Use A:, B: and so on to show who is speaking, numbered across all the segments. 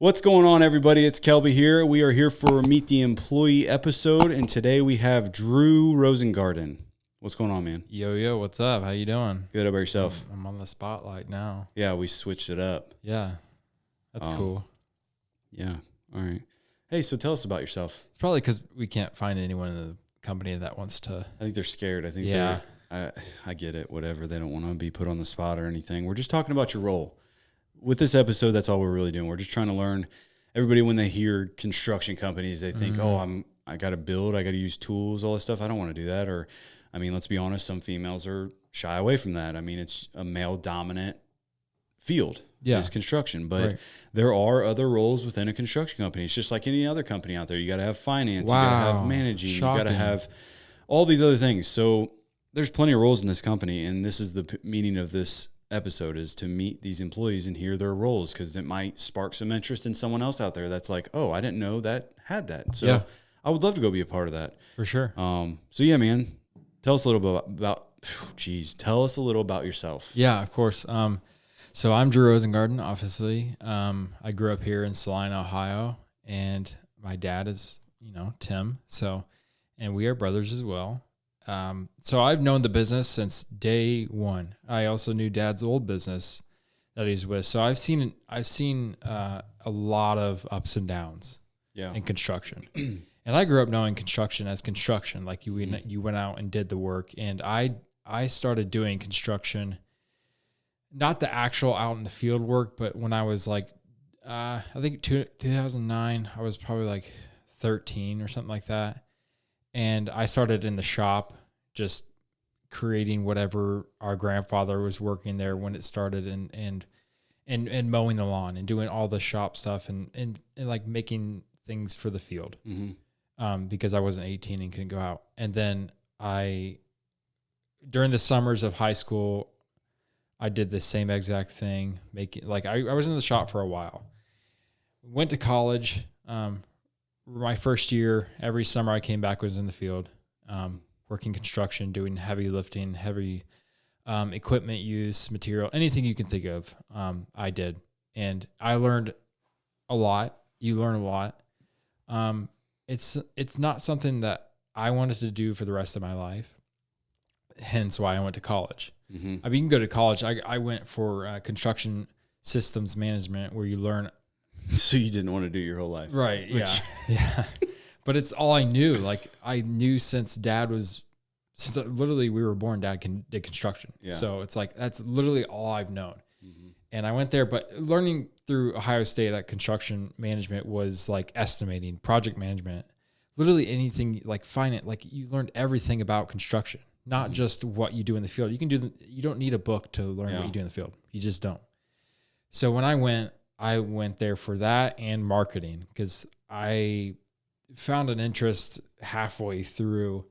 A: What's going on, everybody? It's Kelby here. We are here for Meet the Employee episode, and today we have Drew Rosengarten. What's going on, man?
B: Yo, what's up? How you doing?
A: Good. How about yourself?
B: I'm on the spotlight now.
A: Yeah, we switched it up.
B: Yeah, that's cool.
A: Yeah. All right. Hey, so tell us about yourself.
B: It's probably because we can't find anyone in the company that wants to.
A: I think they're scared. I think I get it. Whatever. They don't want to be put on the spot or anything. We're just talking about your role. With this episode, that's all we're really doing. We're just trying to learn. Everybody, when they hear construction companies, they think, I got to build, I got to use tools, all this stuff. I don't want to do that. Or, I mean, let's be honest, some females are shy away from that. I mean, it's a male-dominant field.
B: Yeah.
A: Is construction. But there are other roles within a construction company. It's just like any other company out there. You got to have finance.
B: Wow.
A: You got to have managing.
B: Shocking.
A: You got to have all these other things. So there's plenty of roles in this company, and this is the meaning of this episode, is to meet these employees and hear their roles, because it might spark some interest in someone else out there that's like, oh, I didn't know that had that. So I would love to go be a part of that.
B: For sure.
A: So yeah, man, tell us a little bit tell us a little about yourself.
B: Yeah, of course. So I'm Drew Rosengarten, obviously. I grew up here in Salina, Ohio, and my dad is, Tim. So, and we are brothers as well. So I've known the business since day one. I also knew Dad's old business that he's with. So I've seen a lot of ups and downs in construction. And I grew up knowing construction as construction. Like you went out and did the work, and I started doing construction, not the actual out in the field work, but when I was like, I think 2009, I was probably like 13 or something like that. And I started in the shop, just creating whatever our grandfather was working there when it started, and mowing the lawn and doing all the shop stuff and like making things for the field. Because I wasn't 18 and couldn't go out. And then during the summers of high school, I did the same exact thing, I was in the shop for a while. Went to college. My first year, every summer I came back was in the field, working construction, doing heavy lifting, heavy equipment use, material, anything you can think of, I did. And I learned a lot. You learn a lot. It's not something that I wanted to do for the rest of my life, hence why I went to college. I mean, you can go to college. I went for construction systems management, where you learn.
A: So you didn't want to do your whole life.
B: Right. Yeah. But it's all I knew. Like I knew since literally we were born, Dad did construction. Yeah. So it's like, that's literally all I've known. And I went there, but learning through Ohio State at construction management was like estimating, project management, literally anything like finance. Like you learned everything about construction, not just what you do in the field. You don't need a book to learn what you do in the field. You just don't. So when I went there for that and marketing, because I found an interest halfway through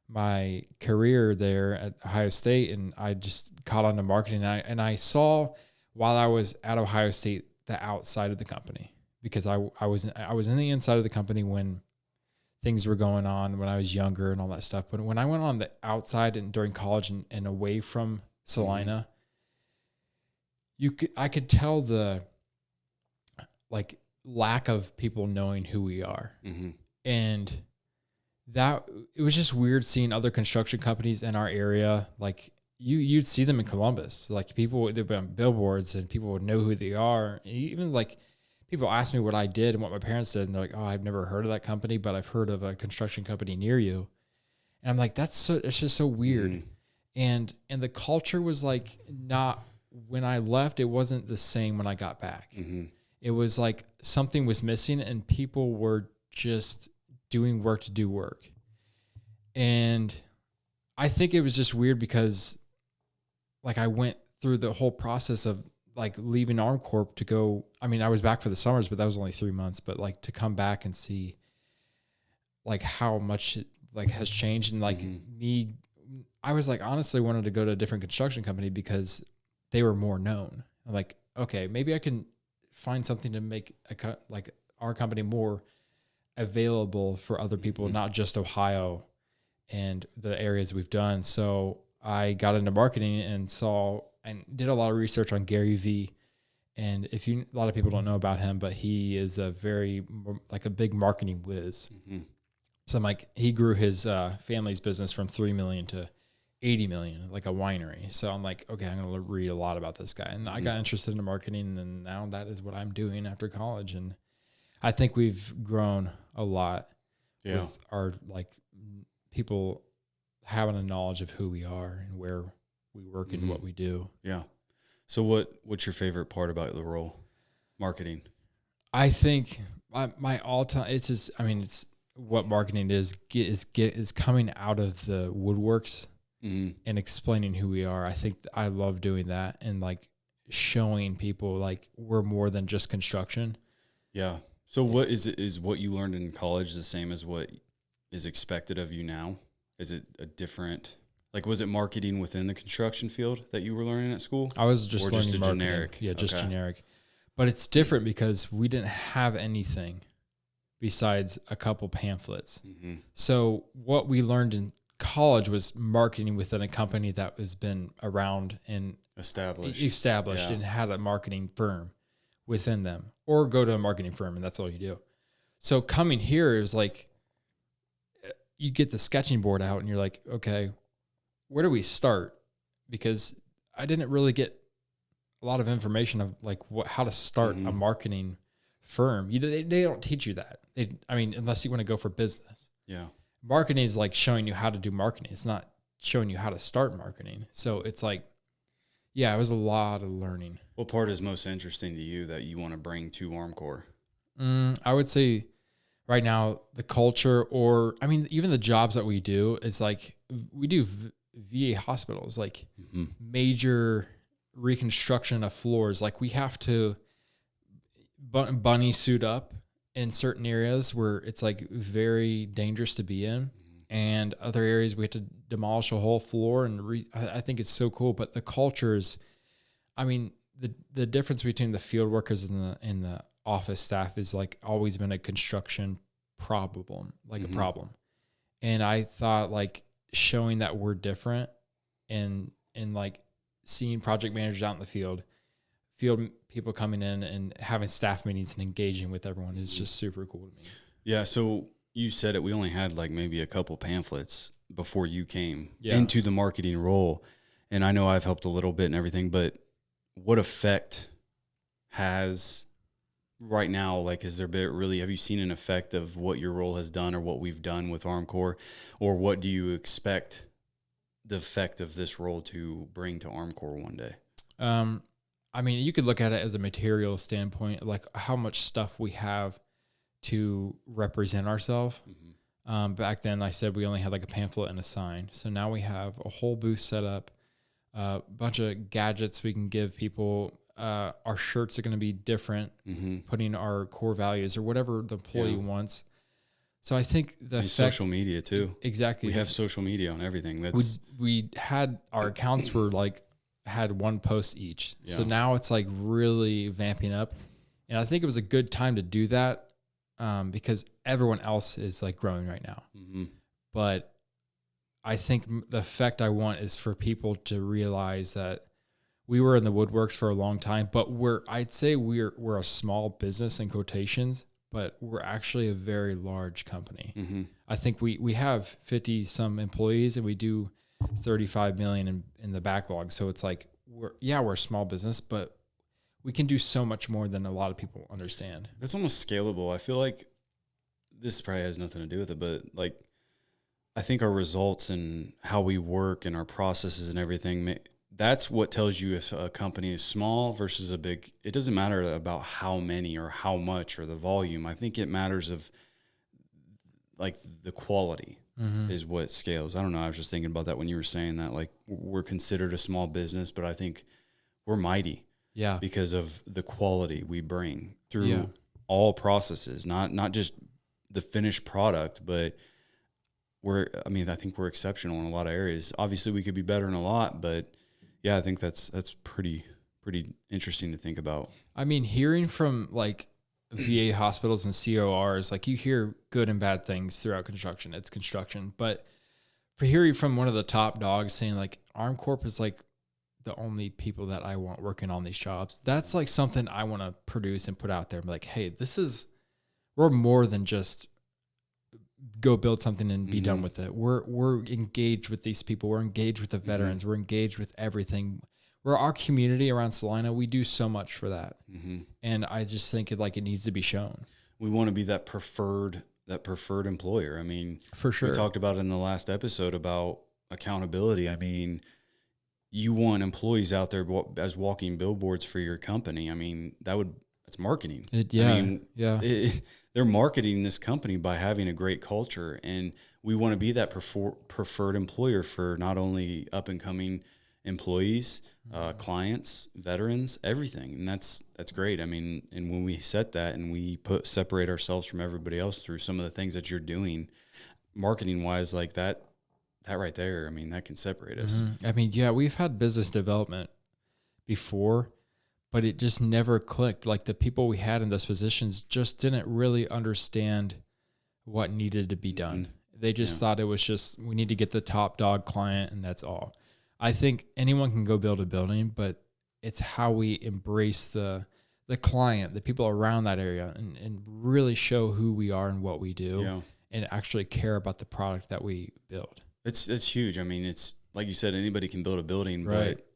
B: my career there at Ohio State, and I just caught on to marketing. And I saw, while I was at Ohio State, the outside of the company, because I was in the inside of the company when things were going on, when I was younger and all that stuff. But when I went on the outside and during college and away from Salina, I could tell the like lack of people knowing who we are. And that it was just weird seeing other construction companies in our area. Like you'd see them in Columbus, like people would be on billboards and people would know who they are. Even like people ask me what I did and what my parents did, and they're like, oh, I've never heard of that company, but I've heard of a construction company near you. And I'm like, it's just so weird. And the culture was like, not, when I left, it wasn't the same when I got back. It was like something was missing, and people were just doing work to do work. And I think it was just weird because like I went through the whole process of like leaving ArmCorp to go. I mean, I was back for the summers, but that was only 3 months. But like to come back and see like how much it like has changed, and like I was like honestly wanted to go to a different construction company because they were more known. I'm like, okay, maybe I can find something to make like our company more available for other people, not just Ohio and the areas we've done. So I got into marketing and did a lot of research on Gary Vee And a lot of people don't know about him, but he is a big marketing whiz. Mm-hmm. So I'm like, he grew his family's business from 3 million to 80 million, like a winery. So I'm like, okay, I'm going to read a lot about this guy. And I got interested in marketing, and now that is what I'm doing after college. And I think we've grown a lot with our people having a knowledge of who we are and where we work and what we do.
A: Yeah. So what's your favorite part about the role? Marketing.
B: I think my all-time, it's what marketing is coming out of the woodworks and explaining who we are. I think I love doing that and showing people we're more than just construction.
A: Yeah. So what is what you learned in college the same as what is expected of you now? Is it a different, was it marketing within the construction field that you were learning at school?
B: I was just learning
A: just
B: marketing.
A: Generic?
B: Yeah, just generic. But it's different because we didn't have anything besides a couple pamphlets. Mm-hmm. So what we learned in college was marketing within a company that has been around and established and had a marketing firm within them, or go to a marketing firm and that's all you do. So coming here is you get the sketching board out and you're like, okay, where do we start? Because I didn't really get a lot of information of how to start a marketing firm. They don't teach you that. Unless you want to go for business.
A: Yeah.
B: Marketing is showing you how to do marketing. It's not showing you how to start marketing. So it's it was a lot of learning.
A: What part is most interesting to you that you want to bring to Armcorp?
B: I would say right now the culture, or even the jobs that we do, is we do VA hospitals, major reconstruction of floors. We have to bunny suit up in certain areas where it's very dangerous to be in, and other areas we have to demolish a whole floor. And I think it's so cool. But the cultures, the difference between the field workers and the office staff is always been a construction problem, a problem. And I thought showing that we're different and seeing project managers out in the field people coming in and having staff meetings and engaging with everyone is just super cool to me.
A: Yeah. So you said it, we only had maybe a couple pamphlets before you came into the marketing role. And I know I've helped a little bit and everything, but what effect has right now, has there been really, have you seen an effect of what your role has done or what we've done with Armcorp, or what do you expect the effect of this role to bring to Armcorp one day?
B: You could look at it as a material standpoint, how much stuff we have to represent ourselves. Mm-hmm. Back then I said we only had a pamphlet and a sign. So now we have a whole booth set up, a bunch of gadgets we can give people. Our shirts are going to be different, putting our core values or whatever the employee wants. So I think
A: social media too.
B: Exactly.
A: We have social media on everything.
B: We had our accounts were had one post each. Yeah. So now it's really vamping up. And I think it was a good time to do that because everyone else is growing right now. Mm-hmm. But I think the effect I want is for people to realize that we were in the woodworks for a long time, but I'd say we're a small business in quotations, but we're actually a very large company. Mm-hmm. I think we have 50 some employees and we do 35 million in the backlog. So it's we're a small business, but we can do so much more than a lot of people understand.
A: That's almost scalable. I feel like this probably has nothing to do with it, but I think our results and how we work and our processes and everything, that's what tells you if a company is small versus a big. It doesn't matter about how many or how much or the volume. I think it matters of the quality is what scales. I don't know. I was just thinking about that when you were saying that, we're considered a small business, but I think we're mighty.
B: Yeah.
A: Because of the quality we bring through all processes, not just the finished product, but I think we're exceptional in a lot of areas. Obviously we could be better in a lot, but yeah, I think that's pretty interesting to think about.
B: Hearing from VA hospitals and CORs, you hear good and bad things throughout construction. It's construction. But for hearing from one of the top dogs saying Armcorp is the only people that I want working on these jobs. That's like something I want to produce and put out there. I'm like, hey, we're more than just go build something and be done with it. We're engaged with these people. We're engaged with the veterans. We're engaged with everything. We're our community around Salina. We do so much for that. And I just think it needs to be shown.
A: We want to be that preferred employer. I mean,
B: for sure.
A: We talked about in the last episode about accountability. I mean, you want employees out there as walking billboards for your company. I mean, that's marketing. They're marketing this company by having a great culture, and we want to be that preferred employer for not only up and coming employees, clients, veterans, everything. And that's great. I mean, and when we set that and we separate ourselves from everybody else through some of the things that you're doing marketing wise, like that right there, I mean, that can separate us.
B: I mean, yeah, we've had business development before, but it just never clicked. Like the people we had in those positions just didn't really understand what needed to be done. They just thought it was just, we need to get the top dog client and that's all. I think anyone can go build a building, but it's how we embrace the client, the people around that area, and really show who we are and what we do, and actually care about the product that we build.
A: It's huge. I mean, it's like you said, anybody can build a building, right? But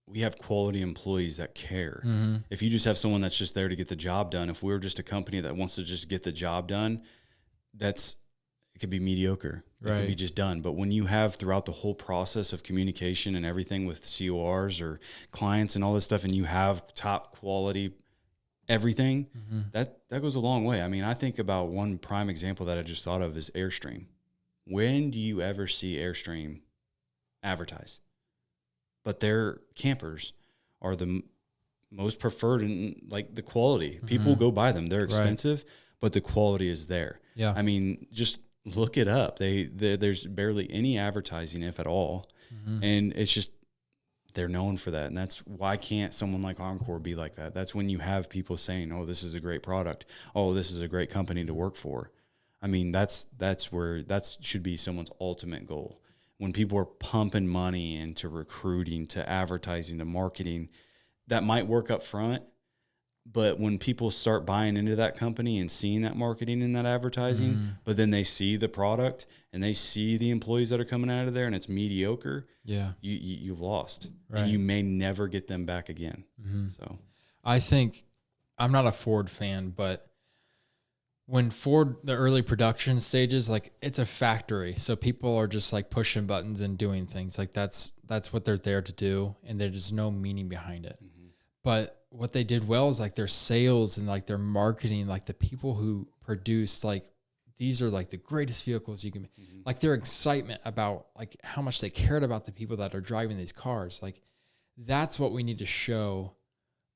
A: we have quality employees that care. If you just have someone that's just there to get the job done, if we're just a company that wants to just get the job done, it could be mediocre. It could be just done. But when you have throughout the whole process of communication and everything with CORs or clients and all this stuff, and you have top quality everything, that goes a long way. I mean, I think about one prime example that I just thought of is Airstream. When do you ever see Airstream advertise? But their campers are the most preferred in like the quality. People go buy them. They're expensive, but the quality is there.
B: Yeah.
A: I mean, just look it up. There's barely any advertising, if at all. And it's just, they're known for that. And that's why can't someone like Armcorp be like that? That's when you have people saying, oh, this is a great product. Oh, this is a great company to work for. I mean, that should be someone's ultimate goal. When people are pumping money into recruiting, to advertising, to marketing, that might work up front. But when people start buying into that company and seeing that marketing and that advertising, but then they see the product and they see the employees that are coming out of there and it's mediocre, you've lost. Right. And you may never get them back again. So
B: I think, I'm not a Ford fan, but when Ford, the early production stages, like it's a factory. So people are just like pushing buttons and doing things like that's what they're there to do. And there's no meaning behind it. But what they did well is like their sales and like their marketing, like the people who produced, like these are like the greatest vehicles you can, like their excitement about like how much they cared about the people that are driving these cars. Like that's what we need to show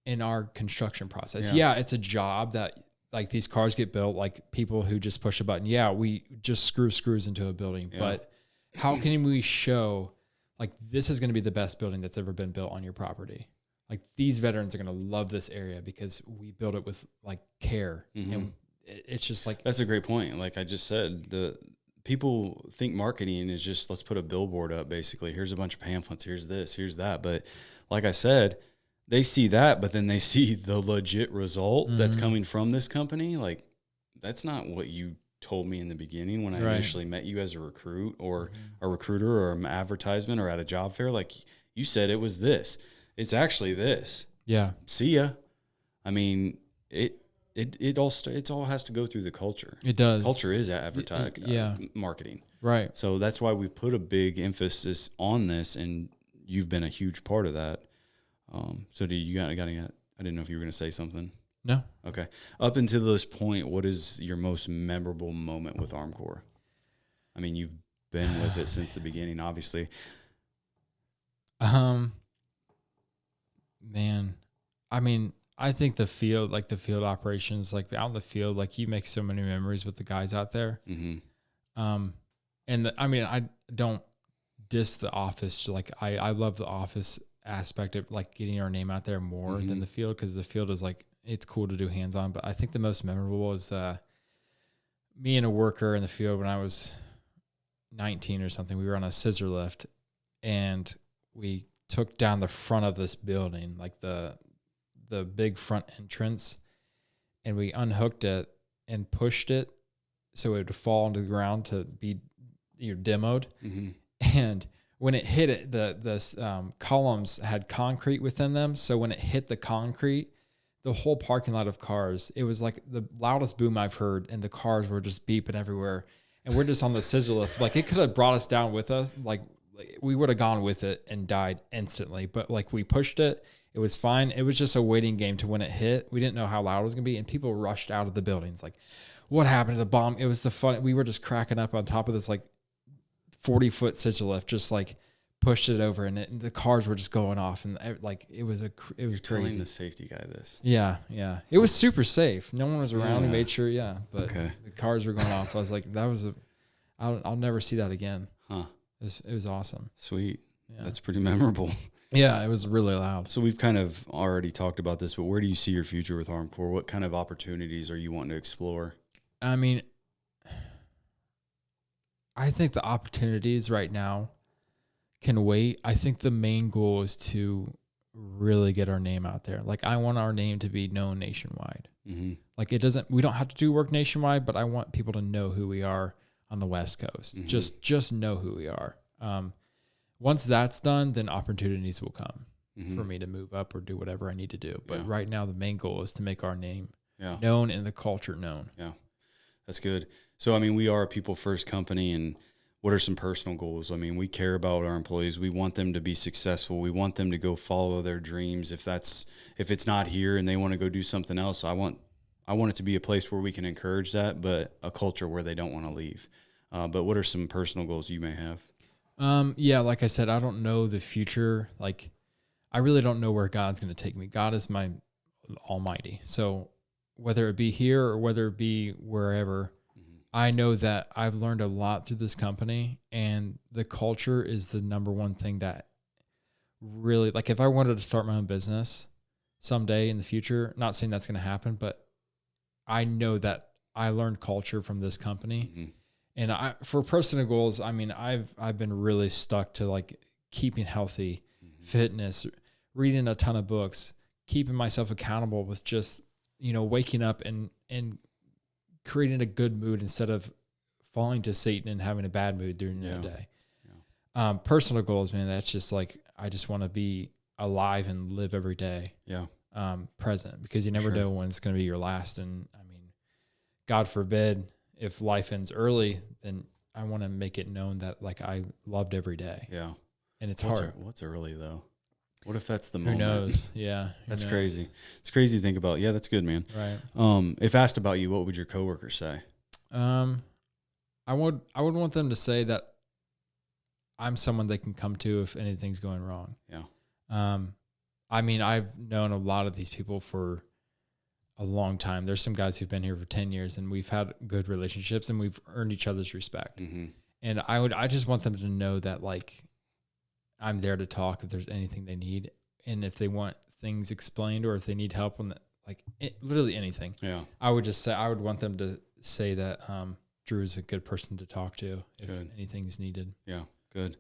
B: in our construction process. Yeah, it's a job that like these cars get built, like people who just push a button. Yeah, we just screw screws into a building. But how can we show like this is going to be the best building that's ever been built on your property? Like these veterans are going to love this area because we build it with like care. And it's just like,
A: that's a great point. Like I just said, the people think marketing is just, let's put a billboard up. Basically, here's a bunch of pamphlets. Here's this, here's that. But like I said, they see that, but then they see the legit result that's coming from this company. Like that's not what you told me in the beginning when I initially met you as a recruiter or or an advertisement or at a job fair. Like you said, it was this. It's actually this.
B: Yeah.
A: See ya. I mean, it all has to go through the culture.
B: It does.
A: Culture is advertising, marketing.
B: Right.
A: So that's why we put a big emphasis on this, and you've been a huge part of that. So do you got I didn't know if you were going to say something.
B: No.
A: Okay. Up until this point, what is your most memorable moment with Armcorp? I mean, you've been with it since the beginning, obviously.
B: Man, I mean, I think the field operations, like out in the field, like you make so many memories with the guys out there. I don't diss the office. Like I love the office aspect of like getting our name out there more than the field. Cause the field is like, it's cool to do hands-on, but I think the most memorable was, me and a worker in the field when I was 19 or something. We were on a scissor lift and we took down the front of this building, like the big front entrance, and we unhooked it and pushed it so it would fall onto the ground to be demoed. Mm-hmm. And when it hit it, the columns had concrete within them. So when it hit the concrete, the whole parking lot of cars, it was like the loudest boom I've heard, and the cars were just beeping everywhere. And we're just on the scissor lift. Like, it could have brought us down with us. Like we would have gone with it and died instantly. But like, we pushed it. It was fine. It was just a waiting game to when it hit. We didn't know how loud it was going to be. And people rushed out of the buildings. Like, what happened to the bomb? It was the fun. We were just cracking up on top of this like 40-foot scissor lift, just like pushed it over, and the cars were just going off, and like it was crazy.
A: Telling the safety guy this.
B: Yeah. It was super safe. No one was around. We made sure. Yeah, but the cars were going off. I was like, I'll never see that again. Huh? It was awesome.
A: Sweet. Yeah. That's pretty memorable.
B: Yeah, it was really loud.
A: So we've kind of already talked about this, but where do you see your future with Armcorp? What kind of opportunities are you wanting to explore?
B: I mean, I think the opportunities right now can wait. I think the main goal is to really get our name out there. Like, I want our name to be known nationwide. Mm-hmm. Like, we don't have to do work nationwide, but I want people to know who we are on the West Coast. Mm-hmm. Just know who we are. Once that's done, then opportunities will come for me to move up or do whatever I need to do. But right now, the main goal is to make our name known and the culture known.
A: Yeah, that's good. So, I mean, we are a people first company, and what are some personal goals? I mean, we care about our employees. We want them to be successful. We want them to go follow their dreams. If it's not here and they want to go do something else, I want it to be a place where we can encourage that, but a culture where they don't want to leave. But what are some personal goals you may have?
B: Yeah, like I said, I don't know the future. Like, I really don't know where God's going to take me. God is my almighty. So whether it be here or whether it be wherever, I know that I've learned a lot through this company, and the culture is the number one thing that really, like, if I wanted to start my own business someday in the future, not saying that's going to happen, but I know that I learned culture from this company. Mm-hmm. And for personal goals, I mean, I've been really stuck to like keeping healthy, fitness, reading a ton of books, keeping myself accountable with just, waking up and creating a good mood instead of falling to Satan and having a bad mood during the day. Yeah. Personal goals, man, that's just like, I just want to be alive and live every day. Yeah. Present, because you never know when it's going to be your last. And I mean, God forbid, if life ends early, then I want to make it known that like I loved every day. Yeah. And it's hard.
A: What's early though? What if that's the moment?
B: Who knows? Yeah.
A: That's crazy. It's crazy to think about. Yeah, that's good, man. Right. If asked about you, what would your coworkers say?
B: I would want them to say that I'm someone they can come to if anything's going wrong. Yeah. I mean, I've known a lot of these people for a long time. There's some guys who've been here for 10 years, and we've had good relationships, and we've earned each other's respect. Mm-hmm. And I just want them to know that like I'm there to talk if there's anything they need, and if they want things explained or if they need help on that, like literally anything. Yeah. I would want them to say that Drew is a good person to talk to if anything's needed.
A: Yeah. Good.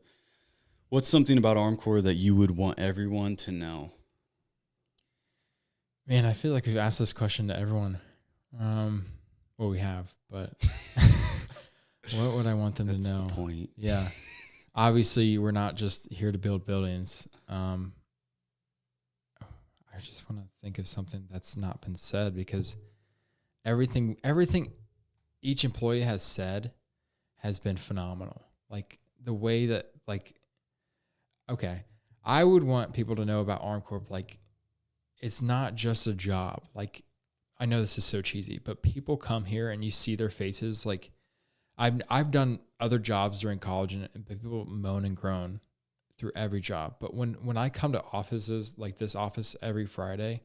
A: What's something about Armcorp that you would want everyone to know?
B: Man, I feel like we've asked this question to everyone. Well, we have, but what would I want them to know?
A: That's the point.
B: Yeah. Obviously, we're not just here to build buildings. I just want to think of something that's not been said, because everything each employee has said has been phenomenal. Like the way that, like, okay, I would want people to know about Armcorp, like, it's not just a job. Like, I know this is so cheesy, but people come here and you see their faces. Like, I've done other jobs during college, and people moan and groan through every job. But when I come to offices like this office every Friday,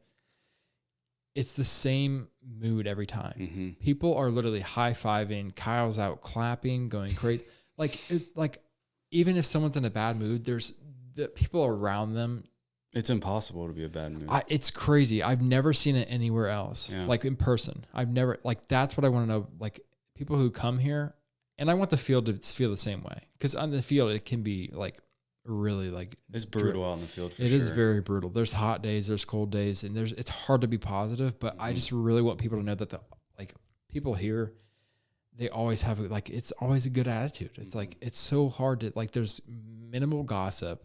B: it's the same mood every time. Mm-hmm. People are literally high-fiving. Kyle's out clapping, going crazy. like even if someone's in a bad mood, there's the people around them.
A: It's impossible to be a bad mood.
B: It's crazy. I've never seen it anywhere else. Yeah. Like in person. I've never, like, that's what I want to know. Like, people who come here, and I want the field to feel the same way. Because on the field, it can be like really like
A: it's brutal out in the field for
B: It
A: sure.
B: is very brutal. There's hot days, there's cold days, and it's hard to be positive, but I just really want people to know that like people here, they always have like, it's always a good attitude. It's like, it's so hard to like, there's minimal gossip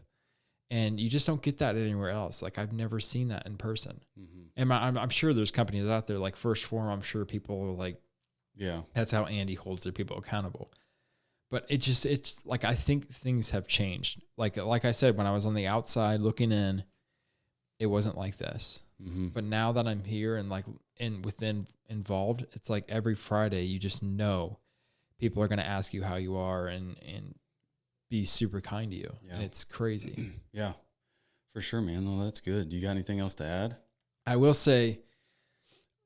B: and you just don't get that anywhere else. Like I've never seen that in person. And I'm sure there's companies out there like First Form. I'm sure people are like, that's how Andy holds their people accountable. But it's like, I think things have changed. Like I said, when I was on the outside looking in, it wasn't like this. But now that I'm here and like within involved, it's like every Friday, you just know people are going to ask you how you are and be super kind to you. Yeah. And it's crazy.
A: Yeah, for sure, man. Well, that's good. Do you got anything else to add?
B: I will say,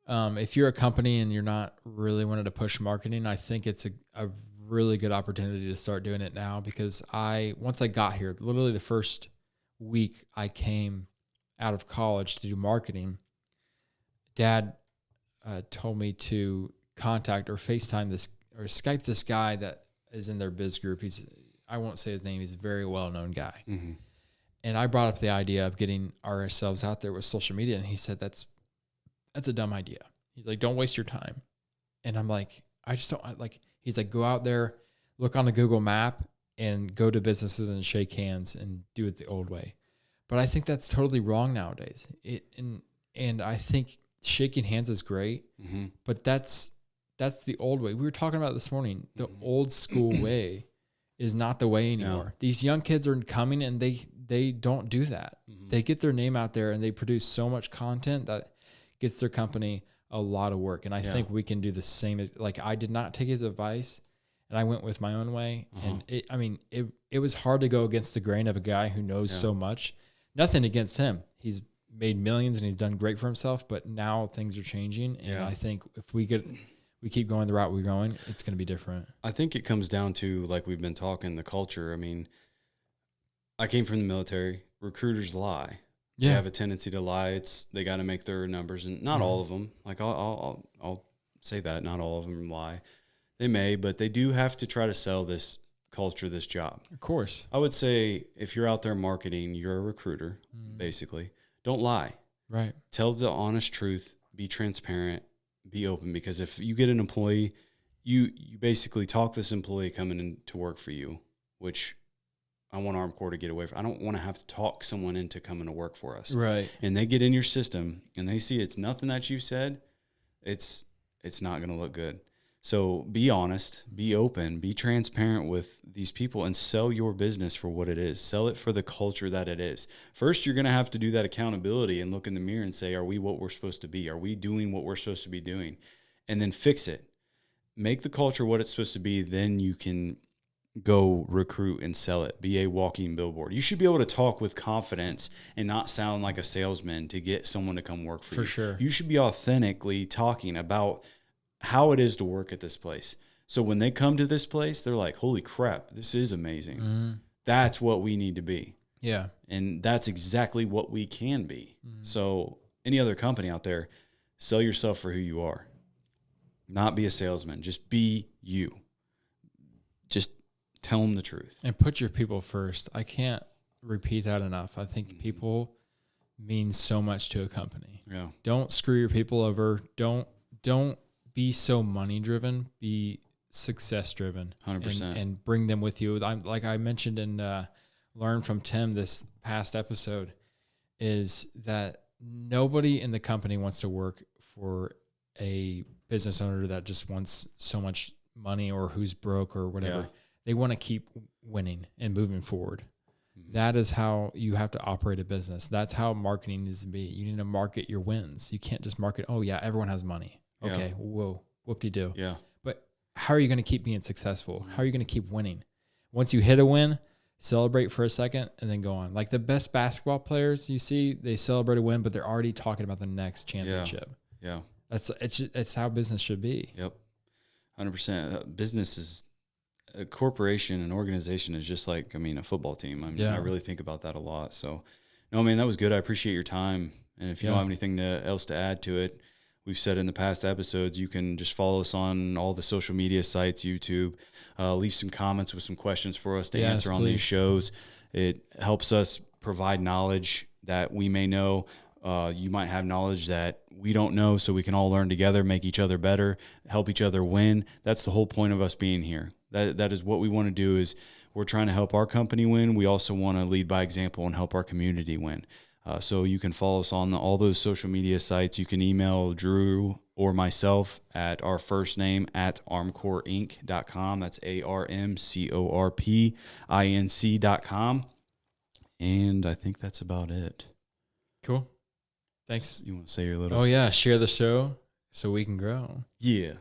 B: if you're a company and you're not really wanting to push marketing, I think it's a really good opportunity to start doing it now, because once I got here, literally the first week I came out of college to do marketing, Dad told me to contact or FaceTime this or Skype this guy that is in their biz group. I won't say his name. He's a very well-known guy. And I brought up the idea of getting ourselves out there with social media. And he said, that's a dumb idea. He's like, don't waste your time. And I'm like, I just don't like, he's like, go out there, look on the Google map and go to businesses and shake hands and do it the old way. But I think that's totally wrong nowadays. And I think shaking hands is great, but that's the old way. We were talking about it this morning. The old school way is not the way anymore. No. These young kids are coming and they don't do that. They get their name out there and they produce so much content that gets their company a lot of work. And I think we can do the same. As like, I did not take his advice and I went with my own way. And it was hard to go against the grain of a guy who knows so much. Nothing against him. He's made millions and he's done great for himself, but now things are changing. And I think if we keep going the route we're going, it's going to be different.
A: I think it comes down to, like we've been talking, the culture. I mean, I came from the military. Recruiters lie. They have a tendency to lie. They got to make their numbers, and not all of them. Like I'll say that not all of them lie. They may, but they do have to try to sell this culture, this job.
B: Of course.
A: I would say if you're out there marketing, you're a recruiter, basically. Don't lie.
B: Right.
A: Tell the honest truth. Be transparent. Be open. Because if you get an employee, you basically talk this employee coming in to work for you, which I want Armcorps to get away from. I don't want to have to talk someone into coming to work for us.
B: Right.
A: And they get in your system and they see it's nothing that you said. It's not going to look good. So be honest, be open, be transparent with these people and sell your business for what it is. Sell it for the culture that it is. First, you're going to have to do that accountability and look in the mirror and say, are we what we're supposed to be? Are we doing what we're supposed to be doing? And then fix it. Make the culture what it's supposed to be. Then you can go recruit and sell it. Be a walking billboard. You should be able to talk with confidence and not sound like a salesman to get someone to come work for you.
B: For sure.
A: You should be authentically talking about how it is to work at this place. So when they come to this place, they're like, holy crap, this is amazing. That's what we need to be.
B: Yeah.
A: And that's exactly what we can be. So any other company out there, sell yourself for who you are. Not be a salesman. Just be you. Just tell them the truth.
B: And put your people first. I can't repeat that enough. I think people mean so much to a company.
A: Yeah.
B: Don't screw your people over. Don't be so money driven. Be success driven.
A: 100%.
B: And bring them with you. Like I mentioned in Learn from Tim this past episode, is that nobody in the company wants to work for a business owner that just wants so much money or who's broke or whatever. Yeah. They want to keep winning and moving forward. That is how you have to operate a business. That's how marketing needs to be. You need to market your wins. You can't just market, oh yeah, everyone has money. Okay, whoa, whoop-de-doo.
A: Yeah.
B: But how are you going to keep being successful? How are you going to keep winning? Once you hit a win, celebrate for a second and then go on. Like the best basketball players you see, they celebrate a win, but they're already talking about the next championship.
A: Yeah.
B: It's how business should be.
A: Yep. 100%. Business is a corporation, an organization is just like, a football team. I really think about that a lot. So, no, man, that was good. I appreciate your time. And if you don't have anything else to add to it, we've said in the past episodes, you can just follow us on all the social media sites, YouTube, leave some comments with some questions for us to answer on these shows. It helps us provide knowledge that we may know. You might have knowledge that we don't know, so we can all learn together, make each other better, help each other win. That's the whole point of us being here. That is what we want to do. Is we're trying to help our company win. We also want to lead by example and help our community win. So you can follow us on all those social media sites. You can email Drew or myself at our first name at armcorpinc.com. That's ARMCORPINC.com. And I think that's about it.
B: Cool. Thanks.
A: You want to say your little...
B: Oh, yeah. Share the show so we can grow.
A: Yeah.